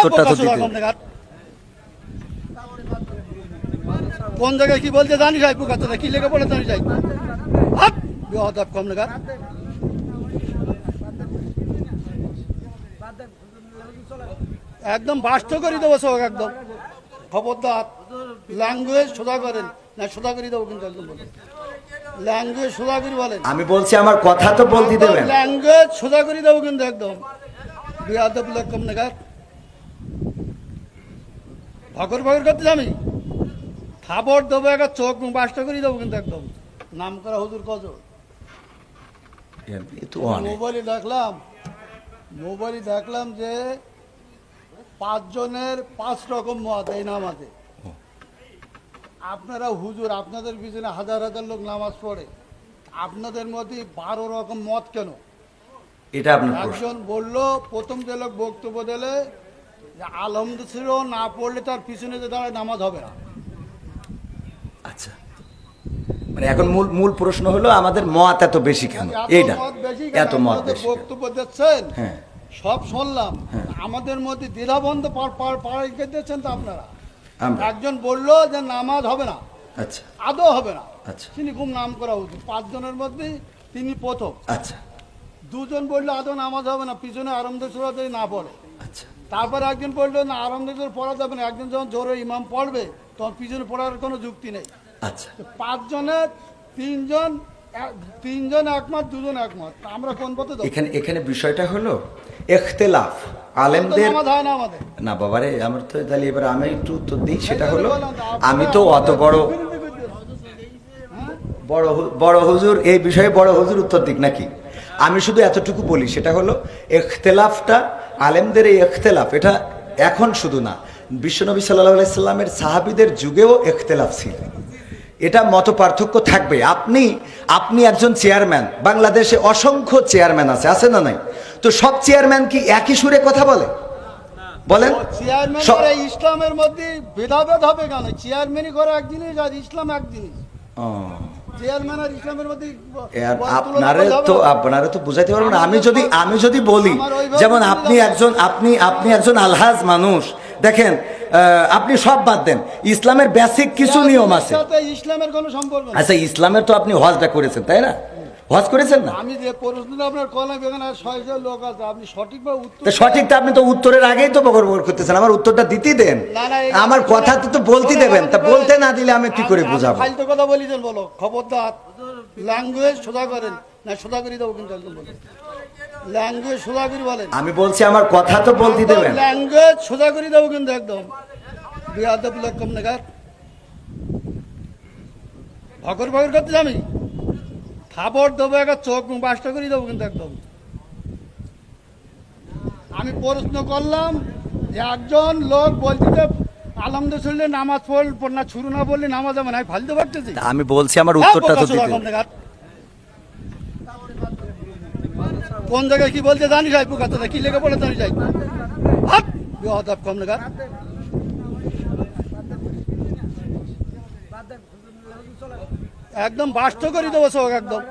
উত্তরটা তো দিতে। কোন জায়গায় কি বলতে জানি যাই পুকাতে কি লেগে বলে জানি যাই বেয়াদব কম নাগাদ। একদম বাস্ত করে দেবো সব একদম। খবরদার ল্যাঙ্গুয়েজ সোজা করেন না, সোজা করে দেবো কিন্তু একদম বলেন। ল্যাঙ্গুয়েজ সোজা করে বলেন। আমি বলছি আমার কথা তো বলতে দেবেন। ল্যাঙ্গুয়েজ সোজা করে দেবো কিন্তু একদম। বেয়াদব লোক কম নাগাদ। ভগর ভগর করতে আমি খাবার দেবো, একটা চোখ বাস্ত করে দেবো কিন্তু একদম। নাম করা হুজুর কত মোবাইলে দেখলাম যে 5 জনের 5 রকম মত এই নামাজে। আপনারা হুজুর, আপনাদের পিছনে হাজার হাজার লোক নামাজ পড়ে, আপনাদের মধ্যে 12 রকম মত কেন? এটা আপনার একজন বললো, প্রথম যে লোক বক্তব্য দিলে যে আলহামদুলিল্লাহ না পড়লে তার পিছনে যে দাঁড়ায় নামাজ হবে না। আচ্ছা, মানে এখন মূল প্রশ্ন হলো আমাদের মত এত বেশি কেন? এইটা এত মত বেশি বক্তব্য দিচ্ছেন, হ্যাঁ সব শুনলাম, আমাদের মধ্যে দ্বিধাবন্ধ পাড়াইকে দিচ্ছেন তো আপনারা। একজন বললো যে নামাজ হবে না, আচ্ছা আদৌ হবে না, আচ্ছা তিনি খুব নাম করা উচিত, 5 জনের মধ্যে তিনি প্রথম। আচ্ছা 2 জন বললো আদৌ নামাজ হবে না, পিছনে আরামদের সুরা যদি না পড়ে। আচ্ছা তারপর একজন বললো না আরামদের সুরা পড়া যাবে না, একজন যখন জোরে ইমাম পড়বে তখন পিছনে পড়ার কোনো যুক্তি নেই। আচ্ছা 5 জনের 3 জন একমত, 2 জন একমত, আমরা কোন পথে যাবো? এখানে বিষয়টা হলো ইখতিলাফ আলেমদের না বাবারে। আমার তো তাহলে এবার আমি একটু উত্তর দিই। সেটা হলো আমি তো অত বড় হুজুর এই বিষয়ে বড় হুজুর উত্তর দিক নাকি? আমি শুধু এতটুকু বলি, সেটা হলো ইখতিলাফটা আলেমদের, এই ইখতিলাফ এটা এখন শুধু না, বিশ্বনবী সাল্লাল্লাহু আলাইহি সাল্লামের সাহাবীদের যুগেও ইখতিলাফ ছিল। এটা মত পার্থক্য থাকবে। আপনি একজন চেয়ারম্যান, বাংলাদেশে অসংখ্য চেয়ারম্যান আছে না নাই? তো সব চেয়ারম্যান কি একই সুরে কথা বলে? বলেন। ইসলামের মধ্যে ভেদাভেদ হবে কেন? চেয়ারম্যানই করে এক জিনিস আর ইসলাম এক জিনিস। চেয়ারম্যান আর ইসলামের মধ্যে আপনারা তো বুঝাইতে পারবেন না। আমি যদি বলি, যেমন আপনি একজন আলহাজ মানুষ, দেখেন আপনি সব বাদ দেন, ইসলামের বেসিক কিছু নিয়ম আছে। ইসলামের কোনো সম্পর্ক নেই। আচ্ছা, ইসলামের তো আপনি হজটা করেছেন, তাই না? হজ করেছেন না? আমি যে প্রশ্নটা আপনার কলাম, এখানে 600 লোক আছে, আপনি সঠিকভাবে উত্তর সঠিকটা আপনি তো উত্তরের আগেই তো বকর করতেছেন। আমার উত্তরটা দিতে দেন, আমার কথা তো বলতে দেবেন। তা বলতে না দিলে আমি কি করে বুঝাবো? ফালতু কথা বলিছেন, বলো খবরদার ল্যাঙ্গুয়েজ সোজা করেন না, সোজা করে দেবো কিন্তু একদম বলেন। ল্যাঙ্গুয়েজ সোজা করে বলেন। আমি বলছি আমার কথা তো বলতে দেবেন। ল্যাঙ্গুয়েজ সোজা করে দেবো কিন্তু একদম। বেয়াদব লোক কম নাগাদ। ভগর ভগর করতে আমি খাবার দেবো, একটা চোখ বাস্ত করে দেবো কিন্তু একদম। আমি প্রশ্ন করলাম যে একজন লোক বলতে আলহামদুলিল্লাহ নামাজ পড় না, শুরু না বললে নামাজ হবে না, ফালতে পারতেছি। আমি বলছি আমার উত্তরটা তো দিতে। কোন জায়গায় কি বলতে জানি যাই পুকাতে কি লেগে বলে জানি যাই বেয়াদব কম নাগাদ। একদম বাস্ত করে দেবো সব একদম।